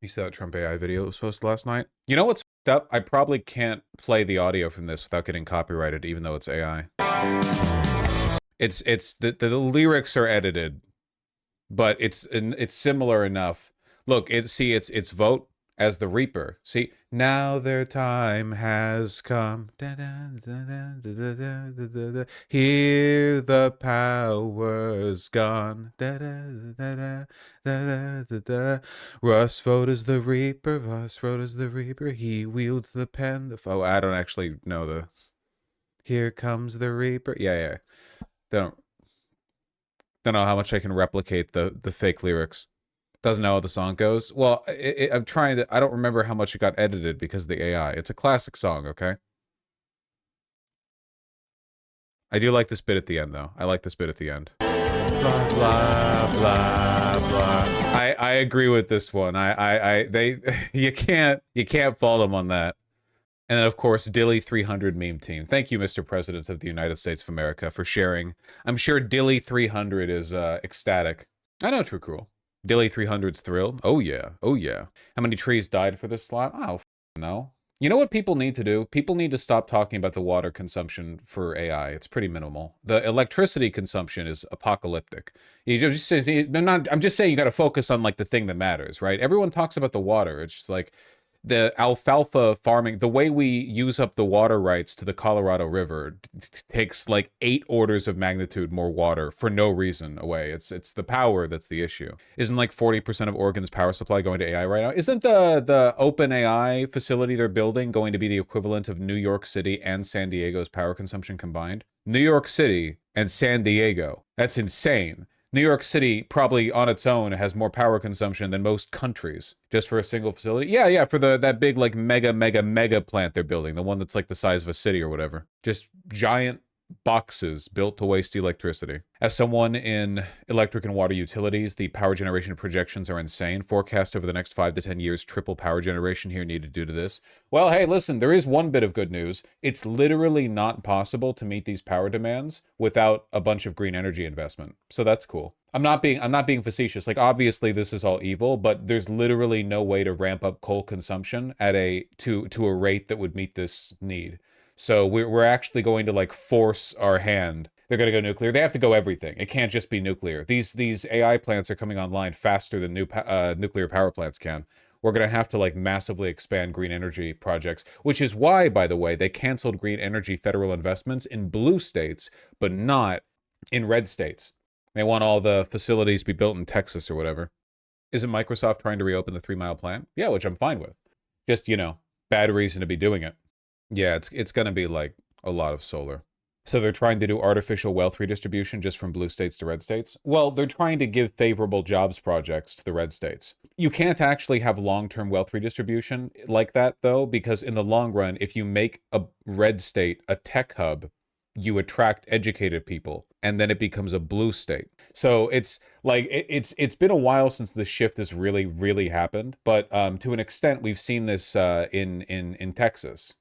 You saw that Trump AI video that was posted last night? You know what's f***ed up? I probably can't play the audio from this without getting copyrighted, even though it's AI. It's the lyrics are edited, but it's similar enough. Look, it's vote as the Reaper. See, now their time has come. Here the power's gone. Russ vote as the Reaper. Russ vote as the Reaper. He wields the pen. Oh, I don't actually know the. Here comes the Reaper. Yeah. Don't know how much I can replicate the fake lyrics. Doesn't know how the song goes. Well, I'm trying to. I don't remember how much it got edited because of the AI. It's a classic song, okay? I do like this bit at the end, though. I like this bit at the end. Blah blah blah blah. I agree with this one. You can't fault them on that. And then, of course, Dilly 300 meme team. Thank you, Mr. President of the United States of America, for sharing. I'm sure Dilly 300 is ecstatic. I know, True Cruel. Dilly 300's thrilled. Oh, yeah. Oh, yeah. How many trees died for this slot? Oh, no. You know what people need to do? People need to stop talking about the water consumption for AI. It's pretty minimal. The electricity consumption is apocalyptic. I'm just saying you got to focus on, like, the thing that matters, right? Everyone talks about the water. It's just like the alfalfa farming, the way we use up the water rights to the Colorado River takes like 8 orders of magnitude more water for no reason away. It's the power that's the issue. Isn't like 40% of Oregon's power supply going to AI right now? Isn't the open AI facility they're building going to be the equivalent of New York City and San Diego's power consumption combined? New York City and San Diego. That's insane. New York City probably on its own has more power consumption than most countries just for a single facility. Yeah, for that big like mega plant they're building, the one that's like the size of a city or whatever. Just giant boxes built to waste electricity. As someone in electric and water utilities, the power generation projections are insane. Forecast over the next 5 to 10 years, triple power generation here needed due to this. Well, hey, listen, there is one bit of good news. It's literally not possible to meet these power demands without a bunch of green energy investment. So that's cool. I'm not being facetious. Like, obviously this is all evil, but there's literally no way to ramp up coal consumption at to a rate that would meet this need. So we're actually going to like force our hand. They're going to go nuclear. They have to go everything. It can't just be nuclear. These AI plants are coming online faster than nuclear power plants can. We're going to have to like massively expand green energy projects, which is why, by the way, they canceled green energy federal investments in blue states, but not in red states. They want all the facilities to be built in Texas or whatever. Isn't Microsoft trying to reopen the 3 Mile plant? Yeah, which I'm fine with. Just, bad reason to be doing it. Yeah, it's going to be like a lot of solar. So they're trying to do artificial wealth redistribution just from blue states to red states? Well, they're trying to give favorable jobs projects to the red states. You can't actually have long-term wealth redistribution like that, though, because in the long run, if you make a red state a tech hub, you attract educated people, and then it becomes a blue state. So it's like it's been a while since the shift has really happened, but to an extent we've seen this in Texas.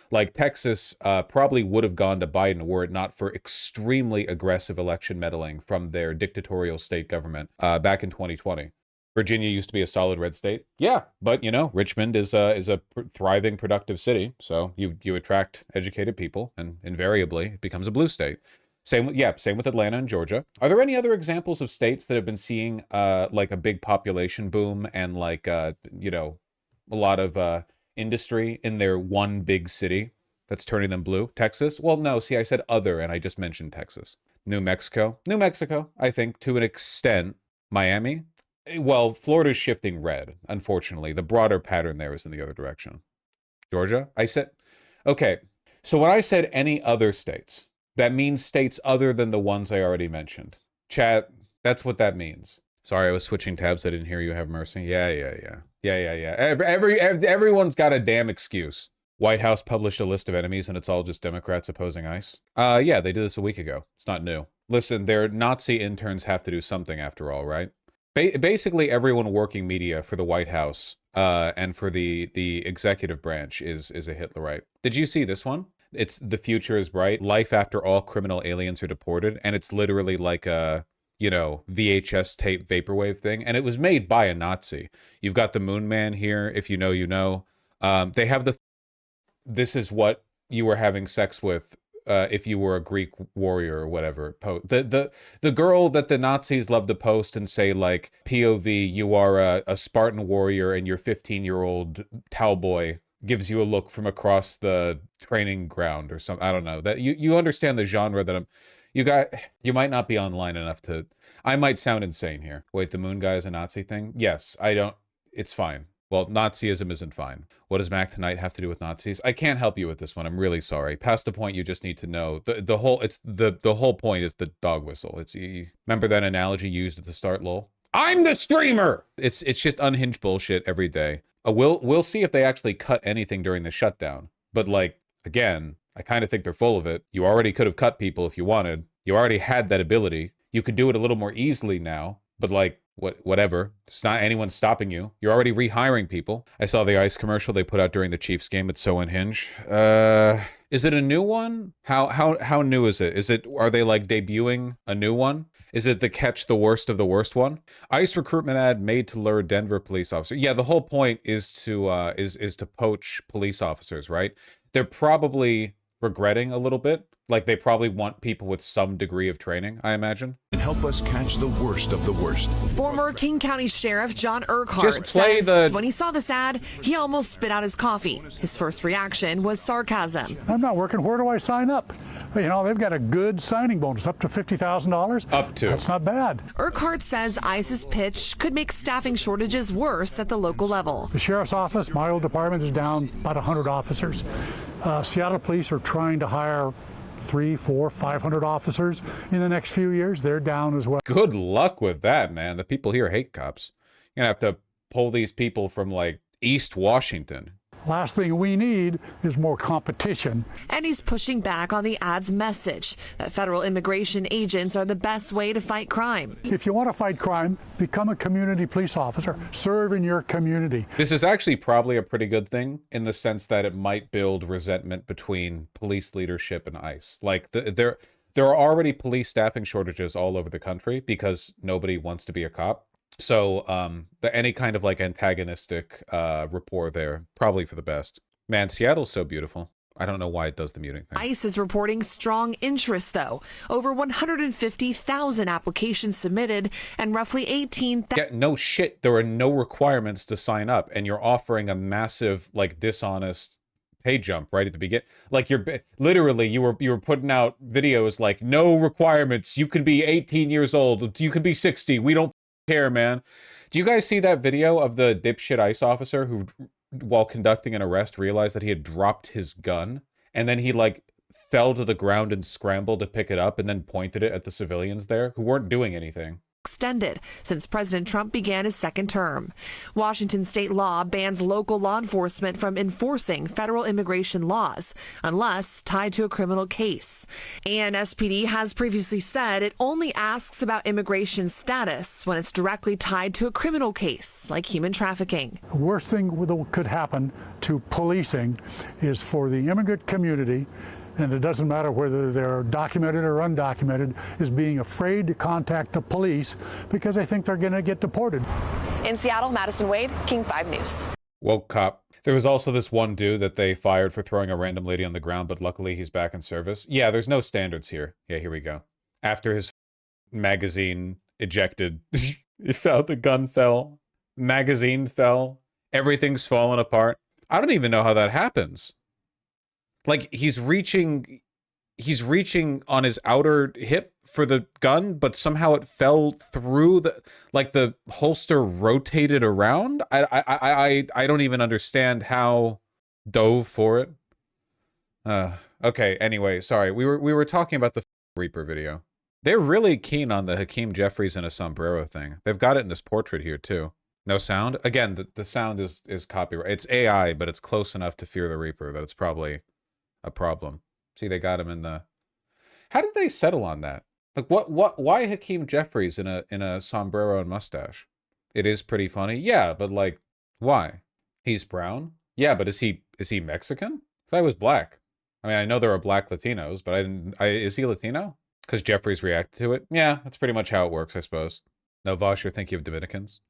Like Texas probably would have gone to Biden were it not for extremely aggressive election meddling from their dictatorial state government back in 2020. Virginia used to be a solid red state. Yeah, but Richmond is a thriving, productive city. So you attract educated people, and invariably it becomes a blue state. Same with Atlanta and Georgia. Are there any other examples of states that have been seeing like a big population boom and like a lot of industry in their one big city that's turning them blue? Texas? Well, no. See, I said other, and I just mentioned Texas. New Mexico, I think to an extent. Miami. Well, Florida's shifting red, unfortunately. The broader pattern there is in the other direction. Georgia? I said, okay. So when I said any other states, that means states other than the ones I already mentioned. Chat, that's what that means. Sorry, I was switching tabs. I didn't hear you. Have mercy. Yeah. Everyone's got a damn excuse. White House published a list of enemies, and it's all just Democrats opposing ICE. Yeah, they did this a week ago. It's not new. Listen, their Nazi interns have to do something after all, right? Basically, everyone working media for the White House and for the executive branch is a Hitlerite. Did you see this one? It's The Future is Bright. Life after all criminal aliens are deported. And it's literally like a you know, VHS tape vaporwave thing, and it was made by a Nazi. You've got the Moon Man here, if you know, you know. They have the "this is what you were having sex with if you were a Greek warrior" or whatever. The girl that the Nazis love to post and say, like, POV, you are a Spartan warrior and your 15-year-old cowboy gives you a look from across the training ground or something. I don't know. That you understand the genre that you might not be online enough to. I might sound insane here. Wait, the moon guy is a Nazi thing? Yes, I don't. It's fine. Well, Nazism isn't fine. What does Mac Tonight have to do with Nazis? I can't help you with this one. I'm really sorry. Past the point, you just need to know the whole point is the dog whistle. Remember that analogy used at the start, lol? I'm the streamer. It's just unhinged bullshit every day. We'll see if they actually cut anything during the shutdown. But like, again, I kind of think they're full of it. You already could have cut people if you wanted. You already had that ability. You could do it a little more easily now. But like, whatever. It's not anyone stopping you. You're already rehiring people. I saw the ICE commercial they put out during the Chiefs game. It's so unhinged. Is it a new one? How new is it? Are they like debuting a new one? Is it the catch the worst of the worst one? ICE recruitment ad made to lure Denver police officer. Yeah, the whole point is to poach police officers, right? They're probably regretting a little bit. Like, they probably want people with some degree of training, I imagine. And help us catch the worst of the worst. Former King County Sheriff John Urquhart says when he saw this ad, he almost spit out his coffee. His first reaction was sarcasm. I'm not working. Where do I sign up? You know, they've got a good signing bonus, up to $50,000. Up to. That's not bad. Urquhart says ICE's pitch could make staffing shortages worse at the local level. The sheriff's office, my old department, is down about 100 officers. Seattle police are trying to hire 300, 400, 500 officers in the next few years. They're down as well. Good luck with that, man. The people here hate cops. You're gonna have to pull these people from like East Washington. Last thing we need is more competition. And he's pushing back on the ad's message that federal immigration agents are the best way to fight crime. If you want to fight crime, become a community police officer. Serve in your community. This is actually probably a pretty good thing in the sense that it might build resentment between police leadership and ICE. Like, there are already police staffing shortages all over the country because nobody wants to be a cop. So any kind of like antagonistic rapport there, probably for the best. Man, Seattle's so beautiful. I don't know why it does the muting thing. ICE is reporting strong interest, though. Over 150,000 applications submitted and roughly 18,000. Yeah, no shit. There are no requirements to sign up, and you're offering a massive, like, dishonest pay jump right at the beginning. Like, you're literally, you were putting out videos like, no requirements. You can be 18 years old. You can be 60. We don't care, man. Do you guys see that video of the dipshit ICE officer who, while conducting an arrest, realized that he had dropped his gun, and then he like fell to the ground and scrambled to pick it up and then pointed it at the civilians there who weren't doing anything? Extended since President Trump began his second term. Washington state law bans local law enforcement from enforcing federal immigration laws unless tied to a criminal case. And SPD has previously said it only asks about immigration status when it's directly tied to a criminal case, like human trafficking. The worst thing that could happen to policing is for the immigrant community, and it doesn't matter whether they're documented or undocumented, is being afraid to contact the police because they think they're going to get deported. In Seattle, Madison Wade, King 5 News. Woke cop. There was also this one dude that they fired for throwing a random lady on the ground, but luckily he's back in service. Yeah, there's no standards here. Yeah, here we go. After his magazine ejected, the gun fell, magazine fell, everything's falling apart. I don't even know how that happens. Like, he's reaching on his outer hip for the gun, but somehow it fell through the holster rotated around. I don't even understand how dove for it. Okay, anyway, sorry. We were talking about the Reaper video. They're really keen on the Hakeem Jeffries in a sombrero thing. They've got it in this portrait here too. No sound? Again, the sound is copyright. It's AI, but it's close enough to Fear the Reaper that it's probably a problem. See, they got him in the... How did they settle on that? Like, why Hakeem Jeffries in a sombrero and mustache? It is pretty funny. Yeah, but like, why? He's brown? Yeah, but is he Mexican? Because I was black. I mean, I know there are black Latinos, but is he Latino? Because Jeffries reacted to it? Yeah, that's pretty much how it works, I suppose. No, Vosh, you're thinking of Dominicans?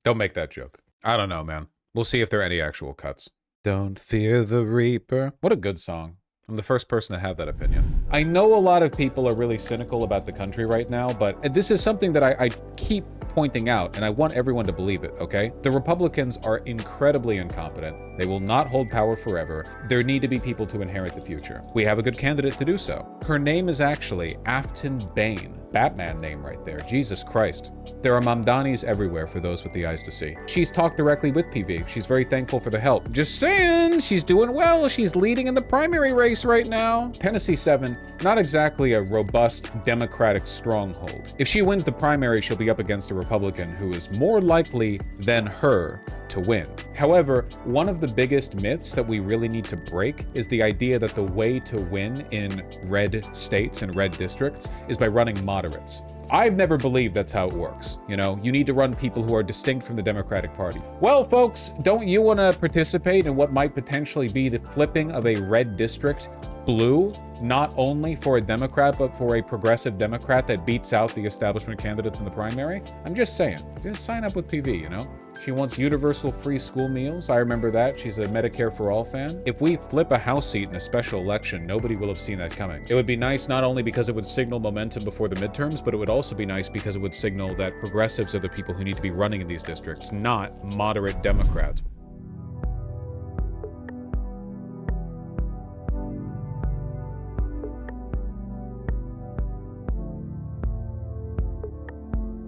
Don't make that joke. I don't know, man. We'll see if there are any actual cuts. Don't fear the Reaper. What a good song. I'm the first person to have that opinion. I know a lot of people are really cynical about the country right now, but this is something that I keep pointing out, and I want everyone to believe it, okay? The Republicans are incredibly incompetent. They will not hold power forever. There need to be people to inherit the future. We have a good candidate to do so. Her name is actually Afton Bain. Batman name right there. Jesus Christ. There are Mamdanis everywhere for those with the eyes to see. She's talked directly with PV. She's very thankful for the help. Just saying, she's doing well. She's leading in the primary race right now. Tennessee 7, not exactly a robust Democratic stronghold. If she wins the primary, she'll be up against a Republican who is more likely than her to win. However, one of the biggest myths that we really need to break is the idea that the way to win in red states and red districts is by running moderates. I've never believed that's how it works. You know, you need to run people who are distinct from the Democratic Party. Well, folks, don't you want to participate in what might potentially be the flipping of a red district blue, not only for a Democrat, but for a progressive Democrat that beats out the establishment candidates in the primary? I'm just saying, just sign up with PV, you know? She wants universal free school meals. I remember that. She's a Medicare for All fan. If we flip a House seat in a special election, nobody will have seen that coming. It would be nice not only because it would signal momentum before the midterms, but it would also be nice because it would signal that progressives are the people who need to be running in these districts, not moderate Democrats.